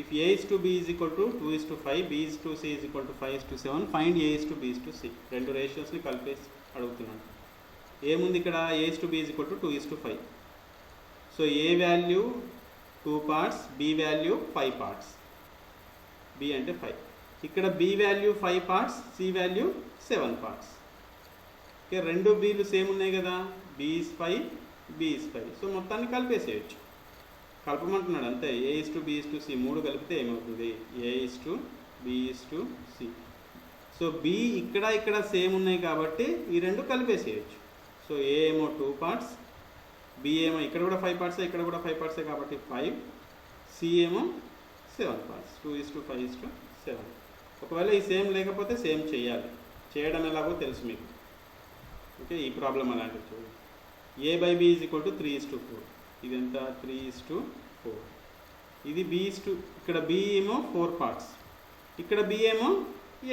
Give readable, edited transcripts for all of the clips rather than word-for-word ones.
If A is to B is equal to 2 is to 5, B is to C is equal to 5 is to 7, find A is to B is to C. రెండు రేషియోస్ని కలిపేసి అడుగుతున్నాను. ఏముంది ఇక్కడ? A is to B is equal to 2 is to 5. So A value 2 parts, B value 5 parts. B అంటే 5. ఇక్కడ B value 5 parts, C value 7 parts. Okay, రెండు Bలు same ఉన్నాయి కదా, B is 5, B is 5. So మొత్తాన్ని కలిపేసేయచ్చు. కలపమంటున్నాడు అంతే. A is to B is to C మూడు కలిపితే ఏమవుతుంది? A is to B is to C. So B ఇక్కడ సేమ్ ఉన్నాయి కాబట్టి ఈ రెండు కలిపేసేయచ్చు. సో A ఏమో 2 parts, B ఏమో ఇక్కడ కూడా 5 parts, ఇక్కడ కూడా 5 parts కాబట్టి 5, C ఏమో 7 parts. 2 is to 5 is to 7. ఒకవేళ ఈ సేమ్ లేకపోతే సేమ్ చేయాలి. చేయడం ఎలాగో తెలుసు మీకు. ఓకే, ఈ ప్రాబ్లం అలాంటిది చూడండి. A by B is equal to 3 is to 4. ఇది ఎంత? 3 is to 4. ఇది B is to, ఇక్కడ B ఏమో 4 parts, ఇక్కడ B ఏమో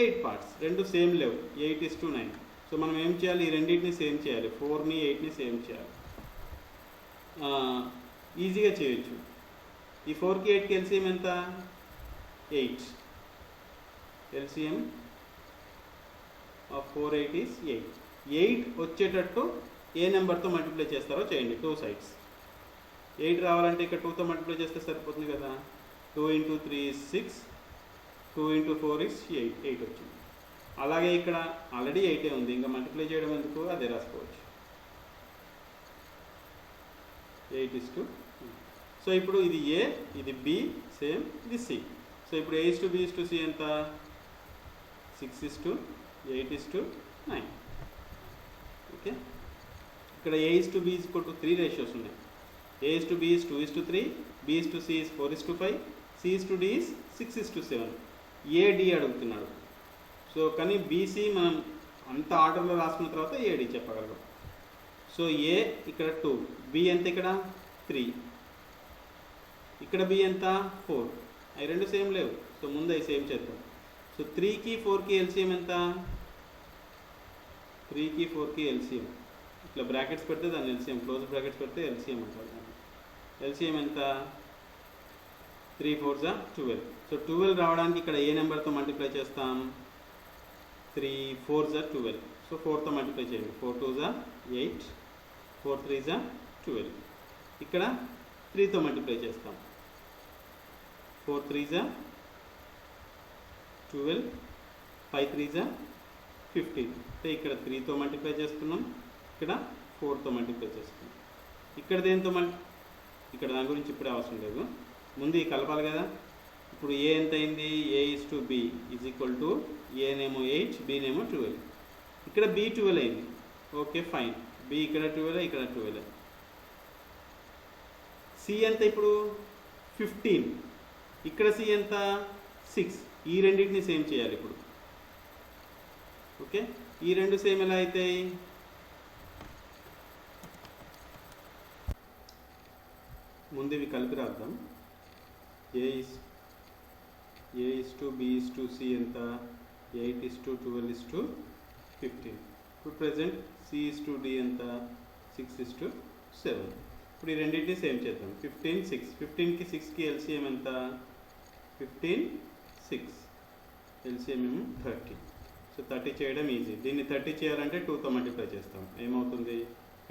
8 parts. రెండు సేమ్ లేవు, 8 is to 9. సో మనం ఏం చేయాలి? ఈ రెండింటిని సేమ్ చేయాలి, 4ని 8ని సేమ్ చేయాలి. ఈజీగా చేయొచ్చు. ఈ 4కి 8కి ఎల్సిఎం ఎంత? 8. LCM of 4, 8 is 8. 8 వచ్చేటట్టు ఏ నెంబర్తో మల్టిప్లై చేస్తారో చేయండి, 2 sides. 8 రావాలంటే ఇక్కడ 2తో మల్టిప్లై చేస్తే సరిపోతుంది కదా. 2 into 3 is 6, 2 into 4 is 8. 8 వచ్చింది. అలాగే ఇక్కడ ఆల్రెడీ 8 ఉంది, ఇంకా మల్టిప్లై చేయడం ఎందుకు, అదే రాసుకోవచ్చు. 8 is to. సో ఇప్పుడు ఇది A, ఇది B సేమ్, ఇది C. సో ఇప్పుడు A is to B is to C ఎంత? 6 is to 8 is to 9. Okay, ఇక్కడ A is to B is equal to 3 ratios ఉన్నాయి. A is to B is 2 is to 3, B is to C is 4 is to 5, C is to D is 6 is to 7. AD అడుగుతున్నాడు. So కానీ BC మనం అంత ఆర్డర్లో రాసుకున్న తర్వాత AD చెప్పగలం. So A ఇక్కడ 2, B ఎంత? ఇక్కడ 3, ఇక్కడ B ఎంత? 4. అవి రెండు సేమ్ లేవు, సో ముందు అవి సేమ్ చేద్దాం. సో 3కి 4కి ఎల్సిఎం ఎంత? 3కి 4కి ఎల్సిఎం ఇట్లా బ్రాకెట్స్ పెడితే దాన్ని ఎల్సిఎం, క్లోజ్ బ్రాకెట్స్ పెడితే ఎల్సిఎం అంటారు. ఎల్సిఎం ఎంత? 3 4 జా 12. సో 12 రావడానికి ఇక్కడ ఏ నెంబర్తో మల్టిప్లై చేస్తాం? 3 4 జా 12. సో 4తో మల్టిప్లై చేయండి. 4 2 జా 8, 4 3 జా 12. ఇక్కడ 3తో మల్టిప్లై చేస్తాం. 4 3 జా 12, 5 3 జా 15. అంటే ఇక్కడ 3తో మల్టిప్లై చేస్తున్నాం, ఇక్కడ 4తో మల్టిప్లై చేస్తున్నాం. ఇక్కడ దేంతో ఇక్కడ దాని గురించి ఇప్పుడే అవసరం లేదు, ముందు ఈ కలపాలి కదా. ఇప్పుడు A ఎంత అయింది? A is to B is equal to A నేమో 8, B నేమో 12. ఇక్కడ B 12 అయింది. Okay fine. B ఇక్కడ 12, ఇక్కడ 12. C ఎంత ఇప్పుడు? 15. ఇక్కడ C ఎంత? 6. ఈ రెండింటిని సేమ్ చేయాలి ఇప్పుడు. ఓకే, ఈ రెండు సేమ్ ఎలా అవుతాయి? ముందు ఇవి కలిపి రాద్దాం. A is to B is to C ఎంత? 8 is to 12 is to 15. ఇప్పుడు present C is to D ఎంత? 6 is to 7. ఇప్పుడు ఈ రెండింటిని సేమ్ చేద్దాం. 15 6. 15కి 6కి ఎల్సిఎం ఎంత? 15 6. ఎల్సిఎం ఏమో 30. సో 30 చేయడం ఈజీ. దీన్ని 30 చేయాలంటే 2తో మల్టిప్లై చేస్తాం. ఏమవుతుంది?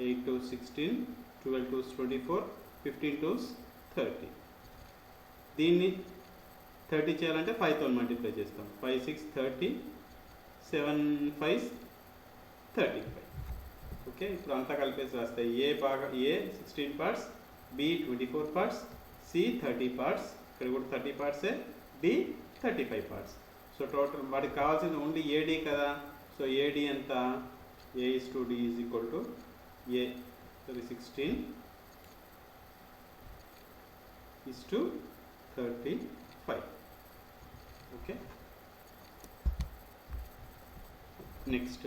8 2 16, 12 2 24, 15 2 30. దీన్ని 30 చేయాలంటే 5తో మల్టిప్లై చేస్తాం. 5 6 30, 7 5 35. ఓకే, ఇప్పుడు అంతా కలిపేసి రాస్తాయి. A 16 parts, B 24 parts, C 30 parts, ఇక్కడ కూడా 30 parts, D 35 parts. So total వాటికి కావాల్సింది ఓన్లీ AD కదా. సో AD ఎంత? A is to D is equal to A 16 is to 35. Okay. Next,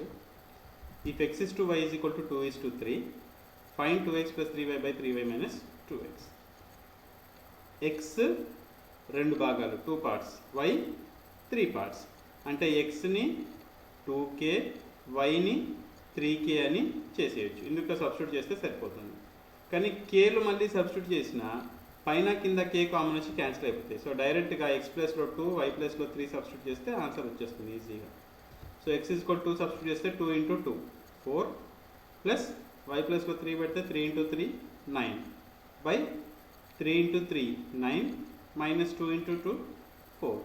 if x is to y is equal to 2 is to 3, find 2x plus 3y by 3y minus 2x. x రెండు భాగాలు 2 parts, y 3 parts. అంటే xని 2k, yని 3k అని చేసేయచ్చు. ఇందుకు substitute చేస్తే సరిపోతుంది. కానీ కేలు మళ్ళీ సబ్స్టిట్యూట్ చేసిన పైన కింద కే కామన్ వచ్చి క్యాన్సిల్ అయిపోతాయి. సో డైరెక్ట్గా ఎక్స్ ప్లస్లో 2 వై ప్లస్లో 3 సబ్స్టిట్యూట్ చేస్తే ఆన్సర్ వచ్చేస్తుంది ఈజీగా. So X is equal 2 substitute చేస్తే 2 × 2 4 ప్లస్ వై ప్లస్లో 3 పెడితే 3 × 3 9 బై 3 × 3 9 మైనస్ 2 × 2 4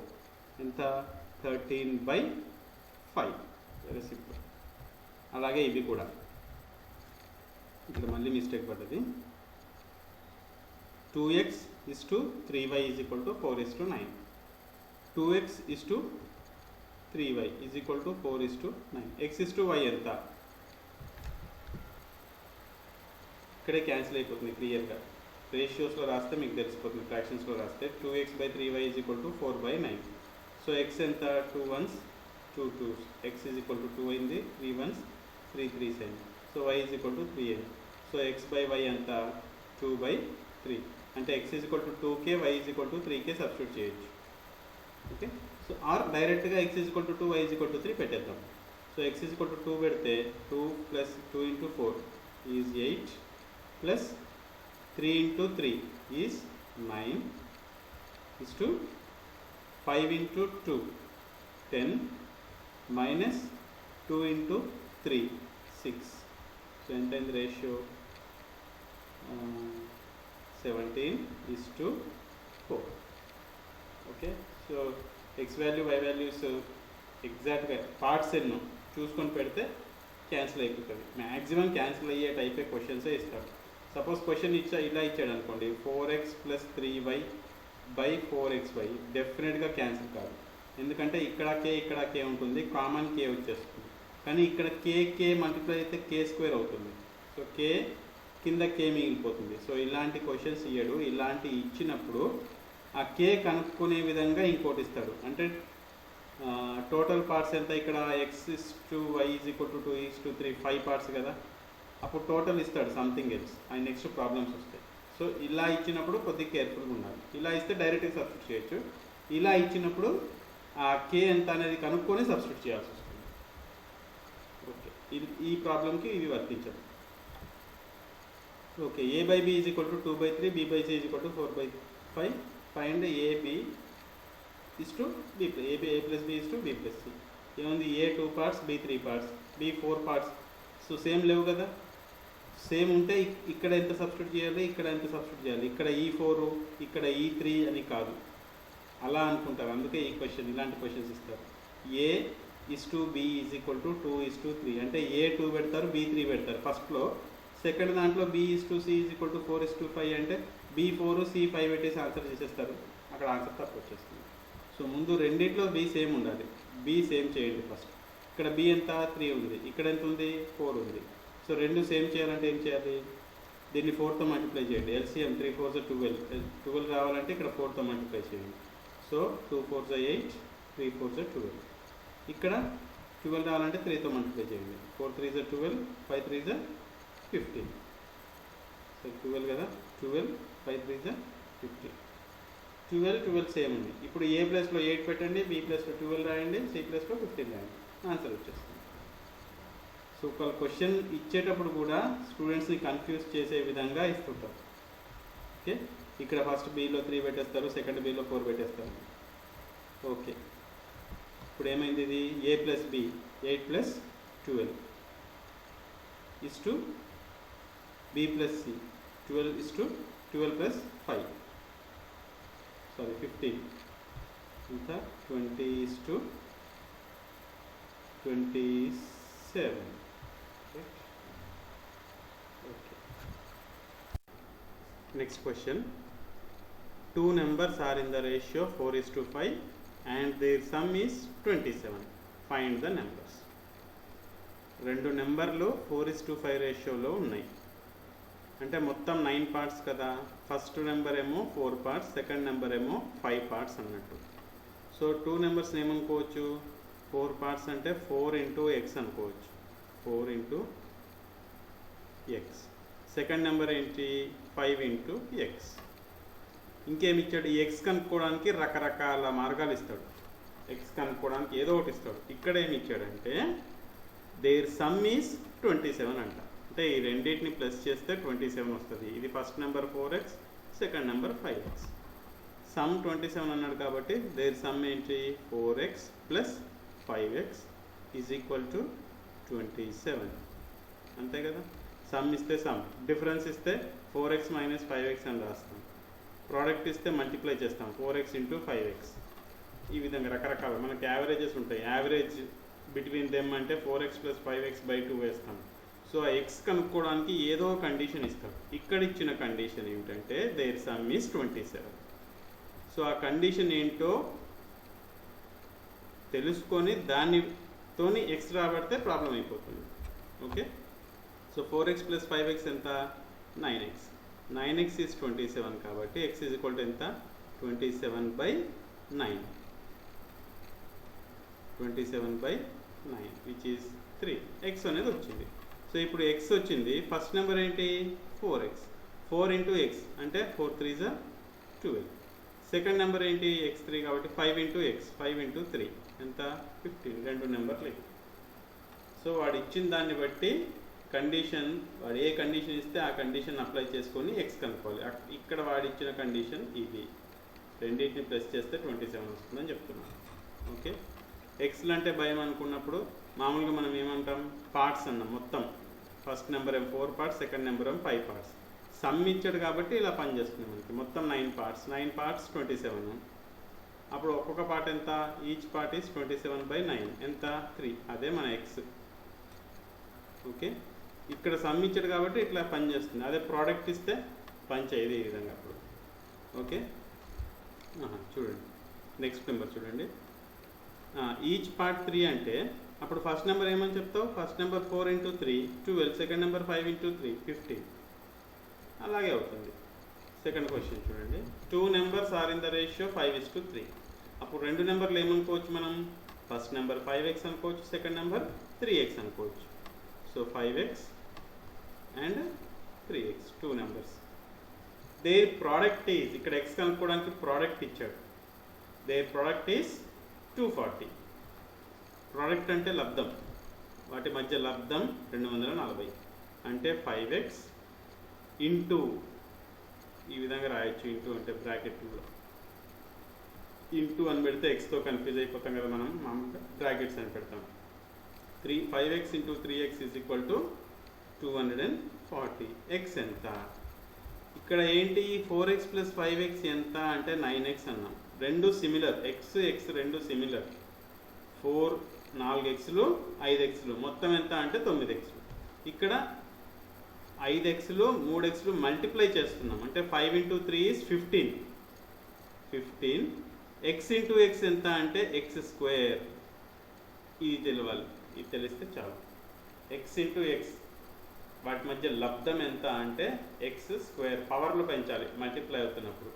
ఎంత 13/5. Very simple. అలాగే ఇవి కూడా ఇక్కడ మళ్ళీ మిస్టేక్ పడ్డది. 2x is to 3y is equal to 4 is to 9. 2x is to 3y is equal to 4 is to 9. x is to y ఎంత ఇక్కడే క్యాన్సిల్ అయిపోతుంది క్లియర్గా. రేషియోస్లో రాస్తే మీకు తెలిసిపోతుంది, ఫ్రాక్షన్స్లో రాస్తే 2x/3y is equal to 4/9. So x ఎంత 2 1s 2 2s, x is equal to 2 అయింది, 3 1s 3 3s అయింది. So y is equal to 3 అయింది. సో x/y ఎంత 2/3 అంటే x is equal to 2k, y is equal to 3k substitute చేయొచ్చు. Okay, so are డైరెక్ట్గా x is equal to 2, y is equal to 3 పెట్టేద్దాం. So x is equal to 2 పెడితే 2 + 2 × 4 is 8 plus 3 × 3 is 9 is to 5 × 2 10 minus 2 × 3 6. So ఎంత అయింది ratio 17:4. Okay, so X value Y values ఎగ్జాక్ట్గా parts ఎన్నో చూసుకొని పెడితే cancel అయిపోతుంది. మ్యాక్సిమం క్యాన్సిల్ అయ్యే టైపే క్వశ్చన్సే ఇస్తాడు. సపోజ్ క్వశ్చన్ ఇలా ఇచ్చాడు అనుకోండి, 4x + 3y/4xy డెఫినెట్గా క్యాన్సిల్ కాదు. ఎందుకంటే ఇక్కడ కే ఉంటుంది, కామన్ కే వచ్చేస్తుంది. కానీ ఇక్కడ కే మల్టిప్లై అయితే k² అవుతుంది. సో కే కింద కే మిగిలిపోతుంది. సో ఇలాంటి క్వశ్చన్స్ ఇయ్యడు. ఇలాంటి ఇచ్చినప్పుడు ఆ కే కనుక్కునే విధంగా ఇంకోటి ఇస్తాడు. అంటే టోటల్ పార్ట్స్ ఎంత ఇక్కడ x is to y is equal to 2 is to 3 5 parts కదా, అప్పుడు టోటల్ ఇస్తాడు something else. And next problems వస్తాయి. సో ఇలా ఇచ్చినప్పుడు కొద్దిగా కేర్ఫుల్గా ఉండాలి. ఇలా ఇస్తే డైరెక్ట్గా సబ్స్టిట్యూట్ చేయొచ్చు. ఇలా ఇచ్చినప్పుడు ఆ కే ఎంత అనేది కనుక్కొని సబ్స్టిట్యూట్ చేయాల్సి వస్తుంది. ఓకే, ఈ ప్రాబ్లంకి ఇవి వర్తించదు. Okay, a/b is equal to 2/3, b/c is equal to 4/5. Find ab is to b, a plus b is to b plus c. ఏముంది, a 2 parts, b 3 parts, b 4 parts. So same లేవు కదా. Same ఉంటే ఇక్కడ ఎంత substitute చేయాలి, ఇక్కడ ఎంత substitute చేయాలి, ఇక్కడ E4 ఇక్కడ E3 అని కాదు, అలా అనుకుంటారు. అందుకే ఈ క్వశ్చన్ ఇలాంటి క్వశ్చన్స్ ఇస్తారు. a is to b is equal to 2 is to 3 అంటే a 2 పెడతారు, b 3 పెడతారు ఫస్ట్లో. సెకండ్ దాంట్లో b is to c is equal to 4 is to 5 అంటే b 4 c 5 పెట్టేసి ఆన్సర్ చేసేస్తారు. అక్కడ ఆన్సర్ తప్పు వచ్చేస్తుంది. సో ముందు రెండింటిలో b సేమ్ ఉండాలి. b సేమ్ చేయండి ఫస్ట్. ఇక్కడ b ఎంత 3 ఉంది, ఇక్కడ ఎంత ఉంది 4 ఉంది. సో రెండు సేమ్ చేయాలంటే ఏం చేయాలి, దీన్ని 4తో మల్టిప్లై చేయండి. LCM 3 4 12, 12 రావాలంటే ఇక్కడ 4తో మల్టిప్లై చేయండి. సో 2 4 8, 3 4 12. ఇక్కడ 12 రావాలంటే 3తో మల్టిప్లై చేయండి. 4 3 12, 5 3 15. సో 12 కదా, 12 5 3 15. 12 సేమ్ ఉంది. ఇప్పుడు a ప్లస్లో 8 పెట్టండి, b ప్లస్లో 12 రాయండి, c ప్లస్లో 15 రాయండి, ఆన్సర్ వచ్చేస్తుంది. సో ఒక క్వశ్చన్ ఇచ్చేటప్పుడు కూడా స్టూడెంట్స్ని కన్ఫ్యూజ్ చేసే విధంగా ఇస్తుంటారు. ఓకే, ఇక్కడ ఫస్ట్ బీలో 3 పెట్టేస్తారు, సెకండ్ బీలో 4 పెట్టేస్తారు. ఓకే, ఇప్పుడు ఏమైంది, ఇది a + b 8 + 12 is to b + c 12 is to 12 + 5 sorry 15 ఇంకా 20 is to 27. Okay. Next question. Two numbers are in the ratio 4 is to 5 and their sum is 27. Find the numbers. రెండు నెంబర్లు 4 is to 5 రేషియోలో ఉన్నాయి. అంటే మొత్తం 9 parts కదా. First number ఏమో 4 parts, second number ఏమో 5 పార్ట్స్ అన్నట్టు. సో 2 నెంబర్స్ ఏమనుకోవచ్చు, 4 పార్ట్స్ అంటే 4 × x అనుకోవచ్చు, 4 × x. సెకండ్ నెంబర్ ఏంటి, 5 × x. ఇంకేమి ఇచ్చాడు, ఈ x కనుక్కోవడానికి రకరకాల మార్గాలు ఇస్తాడు. x కనుక్కోవడానికి ఏదో ఒకటి ఇస్తాడు. ఇక్కడ ఏమి ఇచ్చాడంటే దేర్ సమ్ ఈజ్ 27 అంట. అంటే ఈ రెండింటిని ప్లస్ చేస్తే 27 వస్తుంది. ఇది first number 4x, second number 5x. Some 27 అన్నాడు కాబట్టి దేర్ సమ్ ఏంటి 4x plus 5x is equal to 27. అంతే కదా. సమ్ ఇస్తే సమ్, డిఫరెన్స్ ఇస్తే 4x మైనస్ 5x అని రాస్తాం. ప్రోడక్ట్ ఇస్తే మల్టిప్లై చేస్తాం 4x ఇంటూ 5x. ఈ విధంగా రకరకాల మనకి యావరేజెస్ ఉంటాయి. యావరేజ్ బిట్వీన్ దెమ్ అంటే 4x ప్లస్ 5x బై 2 వేస్తాం. సో ఆ ఎక్స్ కనుక్కోవడానికి ఏదో కండిషన్ ఇస్తాం. ఇక్కడ ఇచ్చిన కండిషన్ ఏంటంటే దేర్ సమ్ ఈజ్ 27. సో ఆ కండిషన్ ఏంటో తెలుసుకొని దానితోని ఎక్స్ రాబడితే ప్రాబ్లం అయిపోతుంది. Okay. So 4x plus 5x ఎంత 9x. 9x ఈజ్ 27 కాబట్టి x ఈజ్ ఈక్వల్ టు ఎంత 27/9. 27/9 విచ్ ఈజ్ 3. x అనేది వచ్చింది. సో ఇప్పుడు x వచ్చింది. ఫస్ట్ నెంబర్ ఏంటి 4x. 4 ఇంటూ x అంటే 4 3 12. సెకండ్ నెంబర్ ఏంటి x3 కాబట్టి 5 ఇంటూ x. 5 ఇంటూ 3 ఎంత 15. రెండు నెంబర్లు. సో వాడు ఇచ్చిన దాన్ని బట్టి కండిషన్, వాడు ఏ కండిషన్ ఇస్తే ఆ కండిషన్ అప్లై చేసుకొని ఎక్స్ కనుక్కోవాలి. ఇక్కడ వాడు ఇచ్చిన కండిషన్ ఇది. రెండింటిని ప్లస్ చేస్తే 27 వస్తుందని చెప్తున్నాను. ఓకే. ఎక్స్లు అంటే భయం అనుకున్నప్పుడు మామూలుగా మనం ఏమంటాం పార్ట్స్ అన్నాం. మొత్తం ఫస్ట్ నెంబర్ ఏమో 4 పార్ట్స్, సెకండ్ నెంబర్ ఏమో 5 పార్ట్స్. సమ్ ఇచ్చాడు కాబట్టి ఇలా పనిచేస్తుంది మనకి. మొత్తం 9 పార్ట్స్. 9 పార్ట్స్ 27. అప్పుడు ఒక్కొక్క పార్ట్ ఎంత, ఈచ్ పార్ట్ ఈజ్ 27/9 ఎంత 3. అదే మన ఎక్స్. ఓకే. ఇక్కడ సమ్ ఇచ్చాడు కాబట్టి ఇట్లా పని చేస్తుంది. అదే ప్రోడక్ట్ ఇస్తే పని చేయదు ఈ విధంగా. అప్పుడు ఓకే. చూడండి నెక్స్ట్ నెంబర్ చూడండి. ఈచ్ పార్ట్ 3 అంటే అప్పుడు ఫస్ట్ నెంబర్ ఏమని చెప్తావు, first number 4 into 3 12, second number 5 into 3 15. అలాగే అవుతుంది. సెకండ్ క్వశ్చన్ చూడండి. 2 numbers are in the ratio 5:3. అప్పుడు రెండు నెంబర్లు ఏమనుకోవచ్చు మనం, ఫస్ట్ నెంబర్ 5x అనుకోవచ్చు, సెకండ్ నెంబర్ 3x అనుకోవచ్చు. So 5x and 3x 2 numbers. Their product is, ఇక్కడ x కనుక్కోవడానికి ప్రోడక్ట్ ఇచ్చాడు. Their product is 240. ప్రోడక్ట్ అంటే లబ్ధం, వాటి మధ్య లబ్ధం 240 అంటే 5x ఇంటూ ఈ విధంగా రాయొచ్చు. ఇంటూ అంటే బ్రాకెట్లో ఇంటూ అని పెడితే ఎక్స్తో కన్ఫ్యూజ్ అయిపోతాం కదా మనం, మామూలుగా బ్రాకెట్స్ అని పెడతాం. 5x into 3x is equal to 240. X ఎంత, ఇక్కడ ఏంటి 4x ప్లస్ 5x ఎంత అంటే 9x అన్నాం. రెండు సిమిలర్, ఎక్స్ ఎక్స్ రెండు సిమిలర్. 4xలు 5xలు మొత్తం ఎంత అంటే 9x. ఇక్కడ 5xలు 3xలు మల్టిప్లై చేస్తున్నాం అంటే 5 into 3 is 15. x into X ఎంత అంటే x స్క్వేర్. ఇది తెలియాలి, ఇది తెలిస్తే చాలు. x ఇంటూ ఎక్స్ వాటి మధ్య లబ్ధం ఎంత అంటే x స్క్వేర్. పవర్లో పెంచాలి, మల్టిప్లై అవుతున్నప్పుడు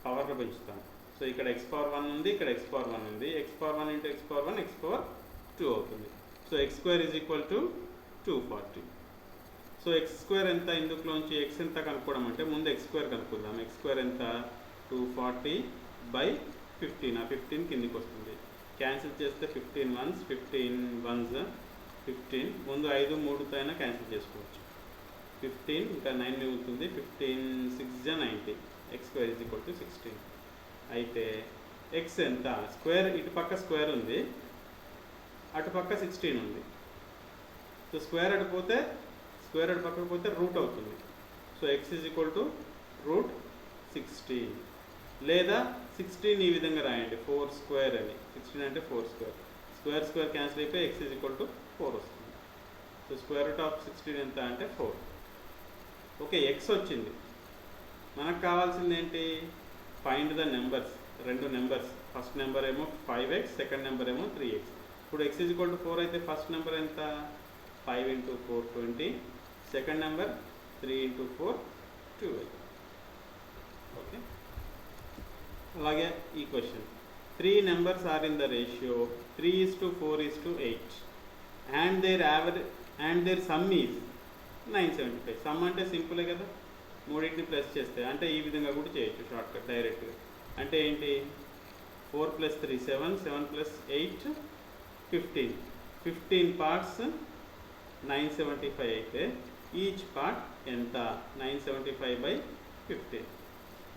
పవర్లో పెంచుతాం. సో ఇక్కడ x పవర్ 1 ఉంది, ఇక్కడ x పవర్ 1 ఉంది. x power 1 into x power 1 x power 2 అవుతుంది. So x square is equal to 240. So x square ఎంత, ఇందులోంచి x ఎంత కనుక్కోవడం అంటే ముందు x స్క్వేర్ కనుక్కుందాం. x స్క్వేర్ ఎంత 240/15. ఆ 15 కిందికి వస్తుంది. క్యాన్సిల్ చేస్తే 15 1s 15 1s 15. ముందు 5 3తో అయినా క్యాన్సిల్ చేసుకోవచ్చు. 15 ఇంకా 9 మిగులుతుంది. 15 6 90. x square is equal to 16. అయితే x ఎంత, స్క్వేర్ ఇటుపక్క స్క్వేర్ ఉంది, అటుపక్క 16 ఉంది. సో స్క్వేర్ అటుపోతే స్క్వేర్ అటు పక్కకు పోతే రూట్ అవుతుంది. So x is equal to √16. లేదా 16 ఈ విధంగా రాయండి 4 స్క్వేర్ అని. 16 అంటే 4 స్క్వేర్. స్క్వేర్ స్క్వేర్ క్యాన్సిల్ అయిపోయి x ఈజ్ ఈక్వల్ టు 4 వస్తుంది. సో స్క్వేర్ రూట్ ఆఫ్ 16 ఎంత అంటే 4. ఓకే. x వచ్చింది. మనకు కావాల్సింది ఏంటి, ఫైండ్ ద నెంబర్స్. రెండు నెంబర్స్, ఫస్ట్ నెంబర్ ఏమో 5x, సెకండ్ నెంబర్ ఏమో 3x. ఇప్పుడు x ఈజ్ ఈక్వల్ టు 4 అయితే ఫస్ట్ నెంబర్ ఎంత 5 into 4 20. Second number 3 into 4 12. Okay. అలాగే ఈ question 3 numbers are in the ratio 3:4:8 and their sum is 975. Sum అంటే సింపులే కదా, మూడింటిని ప్లస్ చేస్తే. అంటే ఈ విధంగా కూడా చేయొచ్చు షార్ట్కట్ డైరెక్ట్గా. అంటే ఏంటి 4 + 3 7, 7 + 8 15. 15 పార్ట్స్ 975 అయితే ఈచ్ పార్ట్ ఎంత 975/15. 15.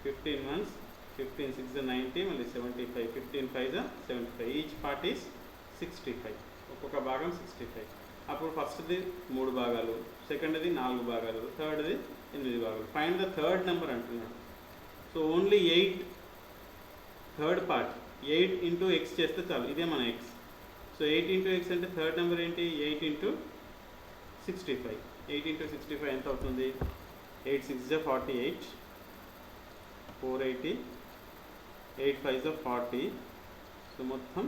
15 ones, 15 6 90, మళ్ళీ 75, 15 5 75. Each part is 65. ఒక్కొక్క భాగం 65. అప్పుడు ఫస్ట్ది 3 భాగాలు, సెకండ్ది 4 భాగాలు, థర్డ్ది 8 భాగాలు. ఫైండ్ ద థర్డ్ నెంబర్ అంటున్నాడు. So only 8 third part 8 into X చేస్తే చాలు. ఇదే మన ఎక్స్. సో 8 ఇంటూ ఎక్స్ అంటే థర్డ్ నెంబర్ ఏంటి? 8 ఇంటూ 65. 8 ఇంటూ 65 ఎంత అవుతుంది? 8 6 48, 480, 8 5 40. సో మొత్తం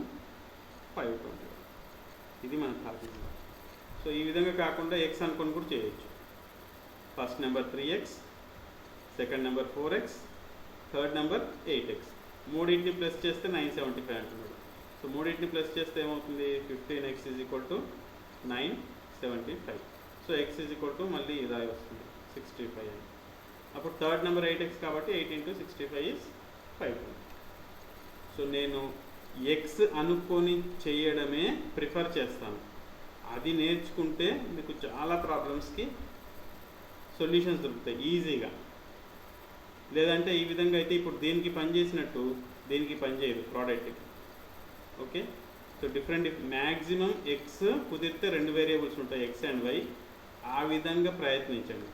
520. ఇది మన టార్గెట్. సో ఈ విధంగా కాకుండా ఎక్స్ అనుకొని కూడా చేయొచ్చు. First number 3x, second number 4x, third number 8x. మూడింటిని ప్లస్ చేస్తే 975 అంటున్నాడు. సో మూడింటిని ప్లస్ చేస్తే ఏమవుతుంది? 15x is equal to 975. So X is equal to మళ్ళీ ఇలా వస్తుంది 65 అని. అప్పుడు థర్డ్ నెంబర్ 8x కాబట్టి 8 ఇంటూ 65 ఈజ్ 520. సో నేను ఎక్స్ అనుకొని చేయడమే ప్రిఫర్ చేస్తాను. అది నేర్చుకుంటే మీకు చాలా ప్రాబ్లమ్స్కి సొల్యూషన్స్ దొరుకుతాయి ఈజీగా. లేదంటే ఈ విధంగా అయితే ఇప్పుడు దీనికి పనిచేసినట్టు దీనికి పనిచేయదు ప్రోడక్ట్కి. Okay. So different maximum X కుదిరితే 2 వేరియబుల్స్ ఉంటాయి, ఎక్స్ అండ్ వై. ఆ విధంగా ప్రయత్నించండి.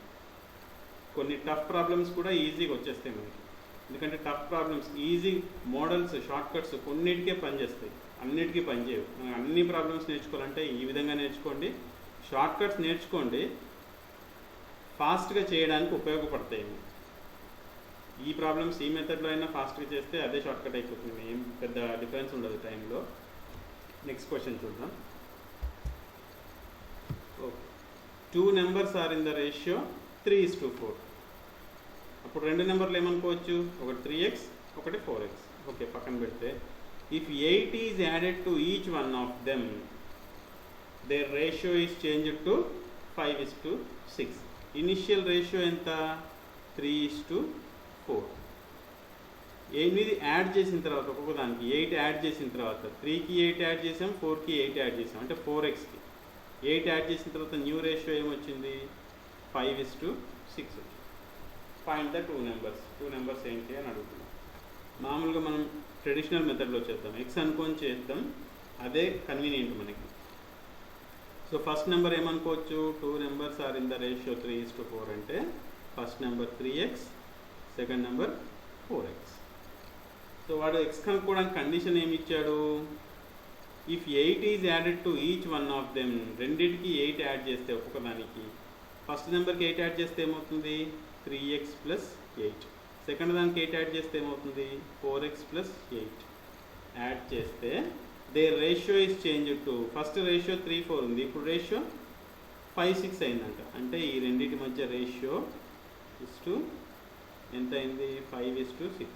కొన్ని టఫ్ ప్రాబ్లమ్స్ కూడా ఈజీగా వచ్చేస్తాయి మనకి. ఎందుకంటే tough problems easy models shortcuts కొన్నిటికే పనిచేస్తాయి, అన్నిటికీ పనిచేయవు. మనకు అన్ని ప్రాబ్లమ్స్ నేర్చుకోవాలంటే ఈ విధంగా నేర్చుకోండి. షార్ట్ కట్స్ నేర్చుకోండి, ఫాస్ట్గా చేయడానికి ఉపయోగపడతాయి. ఈ ప్రాబ్లమ్స్ ఈ మెథడ్లో అయినా ఫాస్ట్గా చేస్తే అదే షార్ట్ కట్ అయిపోతుంది, ఏం పెద్ద డిఫరెన్స్ ఉండదు టైంలో. నెక్స్ట్ క్వశ్చన్ చూద్దాం. Okay. 2 numbers are in the ratio 3:4. అప్పుడు 2 నెంబర్లు ఏమనుకోవచ్చు? ఒకటి 3x, ఒకటి 4x. ఓకే, పక్కన పెడితే if 8 is added to each one of them their ratio is changed to 5:6. Initial ratio ఎంత? 3:4. 8 యాడ్ చేసిన తర్వాత ఒక్కొక్క దానికి 8 యాడ్ చేసిన తర్వాత 3కి 8 యాడ్ చేసాం, 4కి 8 యాడ్ చేసాం, అంటే 4xకి 8 యాడ్ చేసిన తర్వాత న్యూ రేషియో ఏమొచ్చింది? 5:6 వచ్చింది. Find the 2 numbers. 2 నెంబర్స్ ఏంటి అని అడుగుతున్నాం. మామూలుగా మనం ట్రెడిషనల్ మెథడ్లో చేద్దాం, ఎక్స్ అనుకొని చేద్దాం, అదే కన్వీనియంట్ మనకి. సో ఫస్ట్ నెంబర్ ఏమనుకోవచ్చు? 2 numbers are in the ratio 3:4 అంటే first number 3x, second number 4x. So వాడు ఎక్స్ కనుక్కోవడానికి కండిషన్ ఏమి ఇచ్చాడు? If 8 is added to each one of them, రెండింటికి 8 యాడ్ చేస్తే ఒక్కొక్క దానికి, ఫస్ట్ నెంబర్కి 8 యాడ్ చేస్తే ఏమవుతుంది? 3x + 8. సెకండ్ దానికి 8 యాడ్ చేస్తే ఏమవుతుంది? 4x + 8 యాడ్ చేస్తే they ratio is change to, first ratio 3:4 ఉంది, ఇప్పుడు రేషియో 5:6 అయిందంట. అంటే ఈ రెండింటి మధ్య రేషియో టు ఎంత అయింది? 5:6.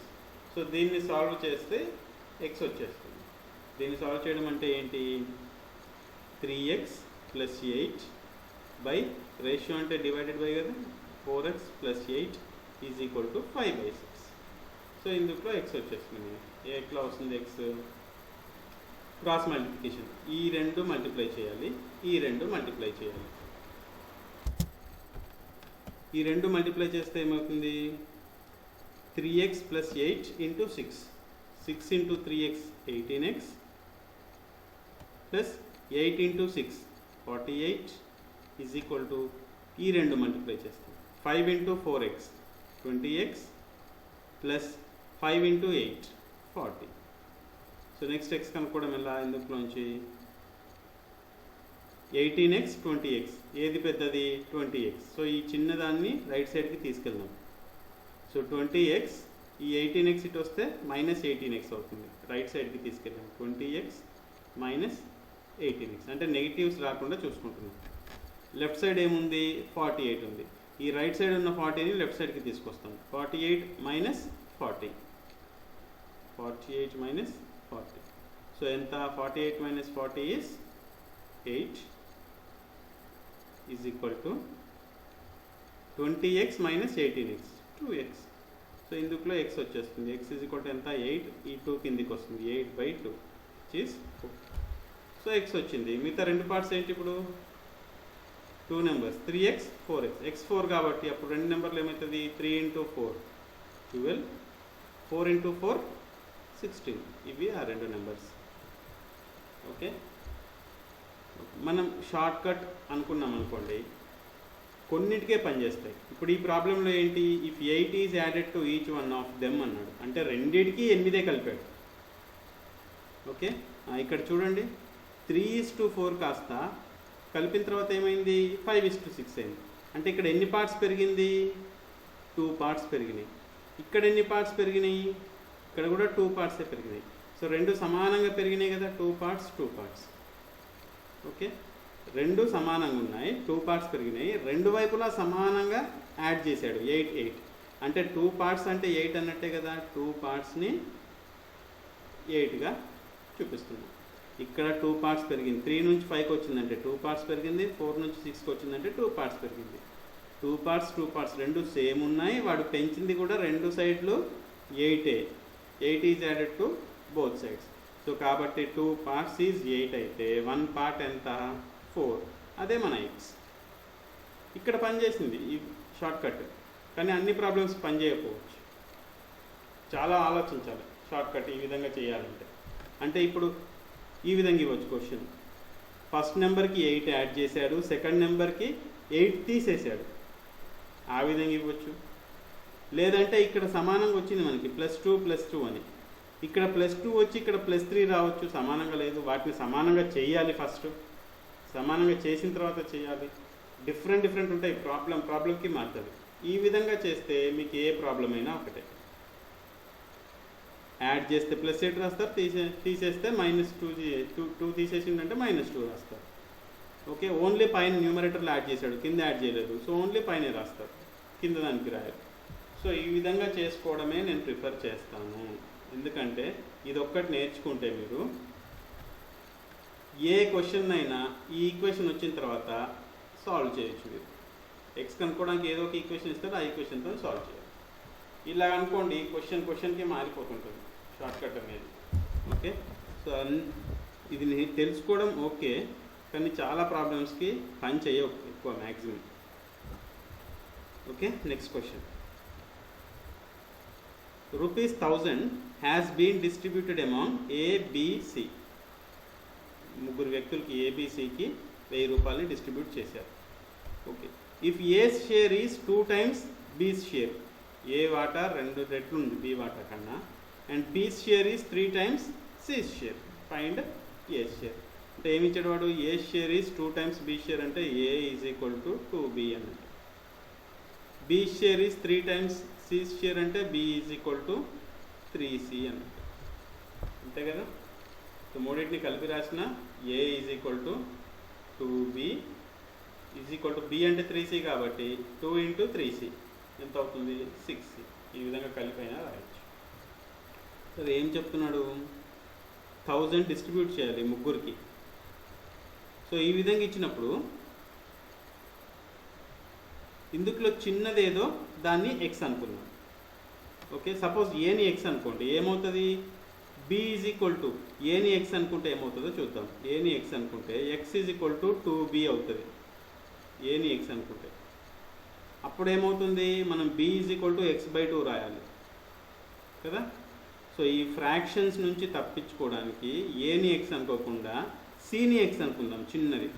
సో దీన్ని సాల్వ్ చేస్తే ఎక్స్ వచ్చేస్తుంది. దీన్ని సాల్వ్ చేయడం అంటే ఏంటి? 3x + 8 బై రేషియో అంటే డివైడెడ్ బై కదా, 4x + 8 is equal to 5/6. So ఇందులో ఎక్స్ వచ్చేస్తుంది. ఎట్లా వస్తుంది ఎక్స్? Cross multiplication. ఈ 2 మల్టిప్లై చేయాలి, ఈ 2 మల్టిప్లై చేయాలి. ఈ 2 మల్టిప్లై చేస్తే ఏమవుతుంది? 3x + 8 × 6. 6 × 3x 18x + 8 × 6 48 is equal to, ఈ 2 మల్టిప్లై చేస్తాం. 5 × 4x 20x + 5 × 8 40. So next X కనుక్కోవడం ఎలా? ఇందులోంచి 18x 20x ఏది పెద్దది? 20x. సో ఈ చిన్నదాన్ని రైట్ సైడ్కి తీసుకెళ్దాం. సో 20x, ఈ 18x ఇటు వస్తే -18x అవుతుంది, రైట్ సైడ్కి తీసుకెళ్దాం. 20x - 18x అంటే నెగిటివ్స్ రాకుండా చూసుకుంటున్నాం. లెఫ్ట్ సైడ్ ఏముంది? 48 ఉంది. ఈ రైట్ సైడ్ ఉన్న 40ని లెఫ్ట్ సైడ్కి తీసుకొస్తాం. 48 - 40. 48 - 40. సో ఎంత? 48 - 40 is 8 is equal to 20x - 18x 2x. So ఇందులో ఎక్స్ వచ్చేస్తుంది. ఎక్స్ ఈజ్ ఈక్వల్ టు ఎంత? 8. ఈ 2 కిందికి వస్తుంది, 8/2 ఈజ్ 4. సో ఎక్స్ వచ్చింది. మిగతా 2 పార్ట్స్ ఏంటి? ఇప్పుడు 2 నెంబర్స్ 3x 4x x4 కాబట్టి అప్పుడు రెండు నెంబర్లు ఏమవుతుంది 3 × 4 12 4 × 4 16 ఇవి ఆ రెండు నెంబర్స్. ఓకే, మనం షార్ట్ కట్ అనుకున్నాం అనుకోండి కొన్నిటికే పనిచేస్తాయి. ఇప్పుడు ఈ ప్రాబ్లంలో ఏంటి, if 8 is added to each one of them అన్నాడు, అంటే రెండిటికి 8 కలిపాడు. ఓకే, ఇక్కడ చూడండి 3:4 కాస్త కలిపిన తర్వాత ఏమైంది 5:6 అయింది. అంటే ఇక్కడ ఎన్ని పార్ట్స్ పెరిగింది 2 పార్ట్స్ పెరిగినాయి. ఇక్కడ ఎన్ని పార్ట్స్ పెరిగినాయి, ఇక్కడ కూడా 2 పార్ట్సే పెరిగినాయి. సో రెండు సమానంగా పెరిగినాయి కదా, 2 పార్ట్స్ 2 పార్ట్స్. ఓకే, రెండు సమానంగా ఉన్నాయి, 2 పార్ట్స్ పెరిగినాయి, రెండు వైపులా సమానంగా యాడ్ చేశాడు 8 8. అంటే 2 పార్ట్స్ అంటే 8 అన్నట్టే కదా, 2 పార్ట్స్ని 8గా చూపిస్తున్నాం. ఇక్కడ 2 పార్ట్స్ పెరిగింది, 3 నుంచి 5కి వచ్చిందంటే 2 పార్ట్స్ పెరిగింది, 4 నుంచి 6కి వచ్చిందంటే 2 పార్ట్స్ పెరిగింది. 2 పార్ట్స్ రెండు సేమ్ ఉన్నాయి, వాడు పెంచింది కూడా రెండు సైడ్లు 8. 8 is added to both sides. So కాబట్టి 2 పార్ట్స్ ఈజ్ 8 అయితే 1 పార్ట్ ఎంత 4, అదే మన ఎక్స్. ఇక్కడ పనిచేసింది ఈ షార్ట్ కట్, కానీ అన్ని ప్రాబ్లమ్స్ పనిచేయకపోవచ్చు. చాలా ఆలోచించాలి షార్ట్ కట్ ఈ విధంగా చేయాలంటే. అంటే ఇప్పుడు ఈ విధంగా ఇవ్వచ్చు క్వశ్చన్, ఫస్ట్ నెంబర్కి 8 యాడ్ చేశాడు, సెకండ్ నెంబర్కి 8 తీసేశాడు, ఆ విధంగా ఇవ్వచ్చు. లేదంటే ఇక్కడ సమానంగా వచ్చింది మనకి +2 +2 అని, ఇక్కడ +2 వచ్చి ఇక్కడ +3 రావచ్చు, సమానంగా లేదు, వాటిని సమానంగా చేయాలి. ఫస్ట్ సమానంగా చేసిన తర్వాత చేయాలి. డిఫరెంట్ ఉంటాయి, ప్రాబ్లంకి మారుతుంది. ఈ విధంగా చేస్తే మీకు ఏ ప్రాబ్లం అయినా ఒకటే. యాడ్ చేస్తే +8 రాస్తారు, తీసేస్తే -2 తీసేసిందంటే -2 రాస్తారు. ఓకే, ఓన్లీ పైన న్యూమరేటర్లో యాడ్ చేశాడు, కింద యాడ్ చేయలేదు, సో ఓన్లీ పైన రాస్తారు, కింద దానికి రాయాలి. సో ఈ విధంగా చేసుకోవడమే నేను ప్రిఫర్ చేస్తాను. ఎందుకంటే ఇది ఒక్కటి నేర్చుకుంటే మీరు ఏ క్వశ్చన్ అయినా ఈ ఈక్వేషన్ వచ్చిన తర్వాత సాల్వ్ చేయొచ్చు. మీరు ఎక్స్ కనుక్కోవడానికి ఏదో ఒక ఈక్వేషన్ ఇస్తారు, ఆ ఈక్వేషన్తో సాల్వ్ చేయాలి. ఇలా అనుకోండి క్వశ్చన్కి మారిపోతుంటుంది షార్ట్ కట్ అనేది. ఓకే, సో ఇది తెలుసుకోవడం ఓకే, కానీ చాలా ప్రాబ్లమ్స్కి పని చేయవు ఎక్కువ maximum. Okay, next question. ₹1000 has been distributed among ABC. ముగ్గురు వ్యక్తులకి ABCకి ₹1000 డిస్ట్రిబ్యూట్ చేశారు. Okay, if A's share is 2 times B's share, A వాటా 2 రెట్లు ఉంది B వాటా కన్నా, and B's share is 3 times C's share, find A's share. అంటే ఏమి ఇచ్చాడు వాడు, A's share is 2 times B share అంటే A is equal to 2B అన్నట్టు. B's share is 3 times C's share అంటే B is equal to 3C అన్నట్టు. అంతే కదా. సో మూడింటిని కలిపి రాసిన A is equal to 2B is equal to B అంటే 3C కాబట్టి 2 × 3C ఎంత అవుతుంది 6C. ఈ విధంగా కలిపి అయినా రాయొచ్చు. సరే ఏం చెప్తున్నాడు, 1000 డిస్ట్రిబ్యూట్ చేయాలి ముగ్గురికి. సో ఈ విధంగా ఇచ్చినప్పుడు ఇందులో చిన్నదేదో దాన్ని ఎక్స్ అనుకున్నాం. ఓకే, సపోజ్ ఏని ఎక్స్ అనుకోండి, ఏమవుతుంది B ఈజ్ ఈక్వల్ టు ఏని ఎక్స్ అనుకుంటే ఏమవుతుందో చూద్దాం. ఏని ఎక్స్ అనుకుంటే X is equal to 2B అవుతుంది. ఏని ఎక్స్ అనుకుంటే అప్పుడు ఏమవుతుంది, మనం B is equal to x/2 రాయాలి కదా. సో ఈ ఫ్రాక్షన్స్ నుంచి తప్పించుకోవడానికి ఏని ఎక్స్ అనుకోకుండా Cని ఎక్స్ అనుకుందాం, చిన్నది.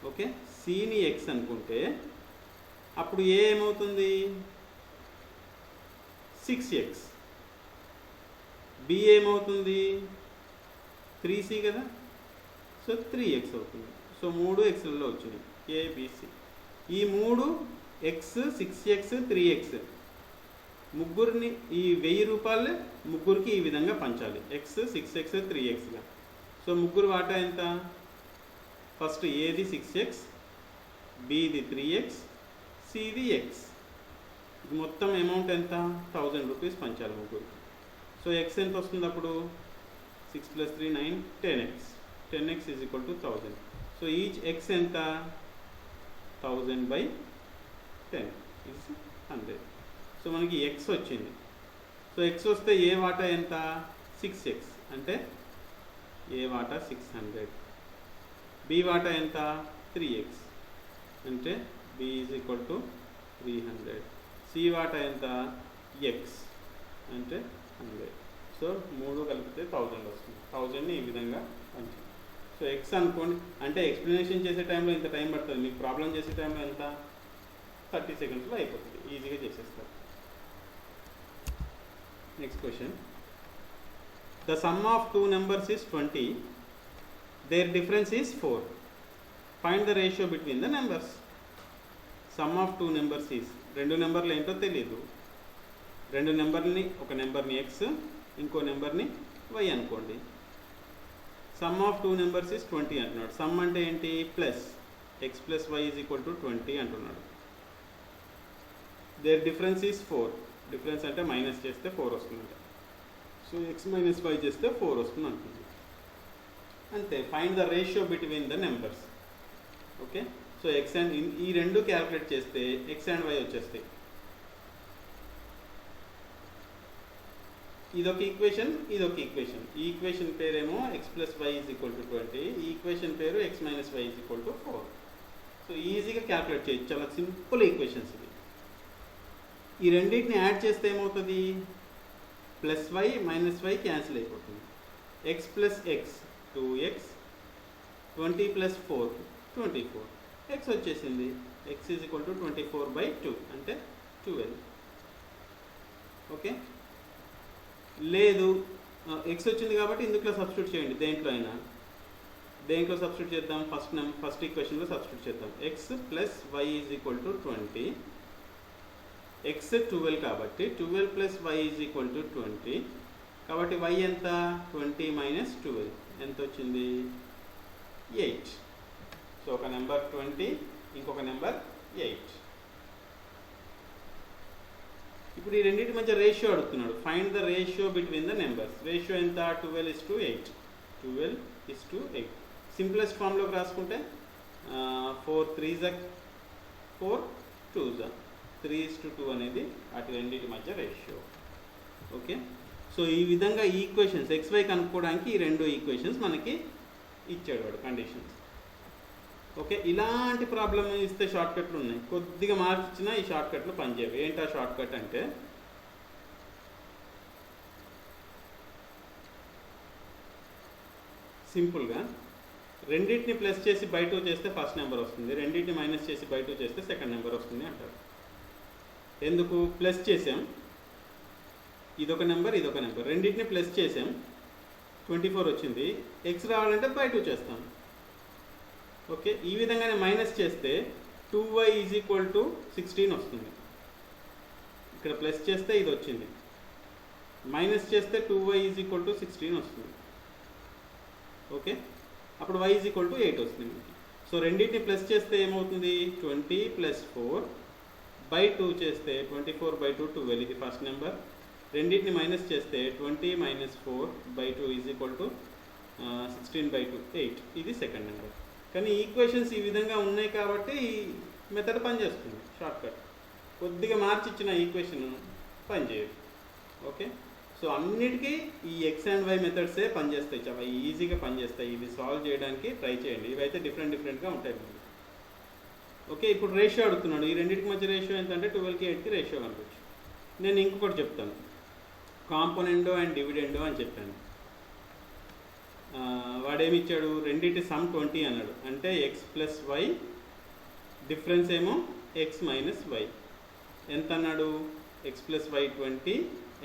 ఓకే, Cని ఎక్స్ అనుకుంటే అప్పుడు ఏమవుతుంది 6x, B ఏమవుతుంది 3C కదా, సో 3x అవుతుంది. సో 3 xలలో వచ్చినాయి ABC. ఈ 3 x 6x 3x ముగ్గురిని ఈ ₹1000 ముగ్గురికి ఈ విధంగా పంచాలి, x 6x 3xగా. సో ముగ్గురు వాటా ఎంత, ఫస్ట్ ఏది 6x, బిది 3x, సిది x. ఇది మొత్తం అమౌంట్ ఎంత ₹1000 పంచాలి ముగ్గురికి. సో x ఎంత వస్తుంది అప్పుడు 6 + 3 9 10x. 10x is equal to 1000. So each x ఎంత 1000/10 ఈజ్ 100. సో మనకి x వచ్చింది. సో x వస్తే ఏ వాటా ఎంత 6x, అంటే ఏ వాటా 600. B వాటా ఎంత 3x. అంటే b is equal to 300. C వాటా ఎంత ఎక్స్ అంటే 100. సో 3 కలిపితే 1000 వస్తుంది. 1000ని ఈ విధంగా పంచాలి. సో ఎక్స్ అనుకోండి, అంటే ఎక్స్ప్లెనేషన్ చేసే టైంలో ఇంత టైం పడుతుంది, మీకు ప్రాబ్లం చేసే టైంలో ఎంత 30 సెకండ్స్లో అయిపోతుంది, ఈజీగా చేసేస్తారు. Next question. The sum of 2 numbers is 20. Their difference is 4. Find the ratio between the numbers. Sum of 2 numbers is, రెండు నెంబర్లు ఏంటో తెలియదు. రెండు నెంబర్ని, ఒక నెంబర్ని ఎక్స్, ఇంకో నెంబర్ని వై అనుకోండి. సమ్ ఆఫ్ 2 numbers is 20 అంటున్నాడు. సమ్ అంటే ఏంటి? Plus X plus Y is equal to 20 అంటున్నాడు. Their difference is 4. డిఫరెన్స్ అంటే మైనస్ చేస్తే 4 వస్తుందంట. సో ఎక్స్ మైనస్ వై చేస్తే 4 వస్తుంది అంటుంది. అంతే. Find the ratio between the numbers. Okay. So X and ఈ రెండు క్యాలిక్యులేట్ చేస్తే ఎక్స్ అండ్ వై వచ్చేస్తాయి. ఇదొక ఈక్వేషన్, ఇదొక ఈక్వేషన్. ఈ ఈక్వేషన్ పేరేమో X plus Y is equal to 20, ఈ ఈక్వేషన్ పేరు X minus Y is equal to 4. So ఈజీగా క్యాలిక్యులేట్ చేయొచ్చు, చాలా సింపుల్ ఈక్వేషన్స్ ఇవి. ఈ రెండింటిని యాడ్ చేస్తే ఏమవుతుంది? Plus y minus y cancel అయిపోతుంది. X plus x 2x, 20 plus 4 24. X వచ్చేసింది. ఎక్స్ ఈజ్ ఈక్వల్ టు 24/2 అంటే 12. ఓకే. లేదు, ఎక్స్ వచ్చింది కాబట్టి ఇందులో సబ్స్టిట్యూట్ చేయండి. దేంట్లో సబ్స్టిట్యూట్ చేద్దాం? ఫస్ట్ ఈక్వేషన్లో సబ్స్టిట్యూట్ చేద్దాం. X plus Y is equal to 20. X 12 కాబట్టి 12 plus Y is equal to 20. కాబట్టి వై ఎంత? 20 మైనస్ 12 ఎంత వచ్చింది? 8. సో ఒక నెంబర్ 20, ఇంకొక నెంబర్ 8. ఇప్పుడు ఈ రెండింటి మధ్య రేషియో అడుగుతున్నాడు. Find the ratio between the numbers. Ratio ఎంత? 12:8. 12:8. సింప్లెస్ట్ ఫామ్లోకి రాసుకుంటే 4 3s 4 2s 3:2 అనేది అటు రెండింటి మధ్య రేషియో. ఓకే. సో ఈ విధంగా ఈక్వేషన్స్ ఎక్స్వై కనుక్కోవడానికి ఈ రెండు ఈక్వేషన్స్ మనకి ఇచ్చాడు వాడు కండిషన్స్. ఓకే. ఇలాంటి ప్రాబ్లమ్ ఇస్తే షార్ట్ కట్లు ఉన్నాయి, కొద్దిగా మార్చినా ఈ షార్ట్ కట్లు పనిచేయవు. ఏంటా షార్ట్ కట్ అంటే, సింపుల్గా రెండింటిని ప్లస్ చేసి బై 2 చేస్తే ఫస్ట్ నెంబర్ వస్తుంది, రెండింటిని మైనస్ చేసి బై 2 చేస్తే సెకండ్ నెంబర్ వస్తుంది అంటారు. ఎందుకు? ప్లస్ చేసాం, ఇదొక నెంబర్ ఇదొక నెంబర్, రెండింటిని ప్లస్ చేసాం, 24 వచ్చింది. ఎక్స్ రావాలంటే బై 2 చేస్తాం. ఓకే. ఈ విధంగానే మైనస్ చేస్తే 2y ఈజ్ ఈక్వల్ టు 16 వస్తుంది. ఇక్కడ ప్లస్ చేస్తే ఇది వచ్చింది, మైనస్ చేస్తే 2y ఈజ్ ఈక్వల్ టు 16 వస్తుంది. ఓకే. అప్పుడు y ఈజ్ ఈక్వల్ టు 8 వస్తుంది. సో రెండింటిని ప్లస్ చేస్తే ఏమవుతుంది? 20 ప్లస్ 4 బై 2 చేస్తే 24/2 12. ఇది ఫస్ట్ నెంబర్. రెండింటిని మైనస్ చేస్తే 20 minus 4 by 2 is equal to 16/2 8. ఇది సెకండ్ నెంబర్. కానీ ఈక్వేషన్స్ ఈ విధంగా ఉన్నాయి కాబట్టి ఈ మెథడ్ పనిచేస్తుంది. షార్ట్ కట్ కొద్దిగా మార్చి ఇచ్చిన ఈక్వేషన్ పనిచేయదు. ఓకే. సో అన్నిటికీ ఈ ఎక్స్ అండ్ వై మెథడ్సే పనిచేస్తాయి, చాలా ఈజీగా పనిచేస్తాయి. ఇవి సాల్వ్ చేయడానికి ట్రై చేయండి. ఇవైతే డిఫరెంట్గా ఉంటాయి. ఓకే. ఇప్పుడు రేషియో అడుగుతున్నాడు. ఈ రెండింటికి మధ్య రేషియో ఎంత అంటే 12కి 8కి రేషియో కనుకోవచ్చు. నేను ఇంకొకటి చెప్తాను, కాంపోనెండో అండ్ డివిడెండో అని చెప్పాను. వాడేమి ఇచ్చాడు? రెండింటి సమ్ 20 అన్నాడు. అంటే ఎక్స్ ప్లస్ వై, డిఫరెన్స్ ఏమో ఎక్స్ మైనస్ వై. ఎంత అన్నాడు? X plus Y 20,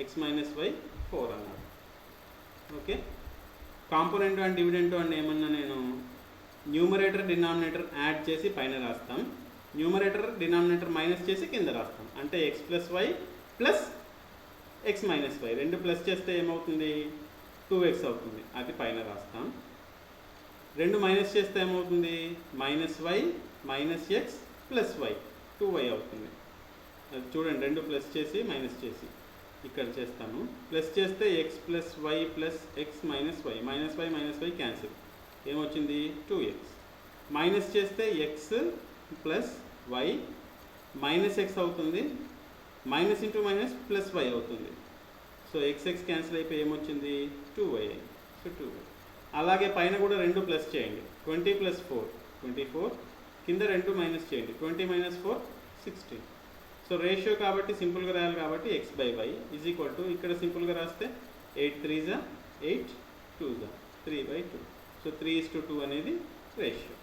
X minus Y 4 అన్నాడు. ఓకే. కాంపోనెంట్ అండ్ డివిడెంట్ అని ఏమన్నా నేను న్యూమరేటర్ డినామినేటర్ యాడ్ చేసి పైన రాస్తాం, న్యూమరేటర్ డినామినేటర్ మైనస్ చేసి కింద రాస్తాం. అంటే X plus why plus X minus Y రెండు ప్లస్ చేస్తే ఏమవుతుంది? 2x అవుతుంది, అది పైన రాస్తాం. రెండు మైనస్ చేస్తే ఏమవుతుంది? Minus why minus X plus Y 2y అవుతుంది. అది చూడండి, రెండు ప్లస్ చేసి మైనస్ చేసి ఇక్కడ చేస్తాను. ప్లస్ చేస్తే x plus why plus X minus why, minus y cancel, ఏమొచ్చింది? 2x. మైనస్ చేస్తే x plus y minus x అవుతుంది, minus into minus plus y అవుతుంది. సో ఎక్స్ క్యాన్సిల్ అయిపోయి ఏమొచ్చింది? 2y. So 2y. అలాగే పైన కూడా రెండు ప్లస్ చేయండి. 20 ప్లస్ 4 24, కింద 2 మైనస్ చేయండి, 20 మైనస్ 4 16. సో రేషియో కాబట్టి సింపుల్గా రాయాలి కాబట్టి x by y is equal to ఇక్కడ సింపుల్గా రాస్తే 8 3 జా 8 2 జా 3/2. సో 3:2 అనేది రేషియో.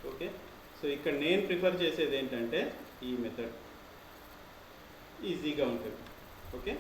ఓకే, సో ఇక్కడ నేను ప్రిఫర్ చేసేది ఏంటంటే ఈ మెథడ్ ఈజీగా ఉంటుంది. ఓకే.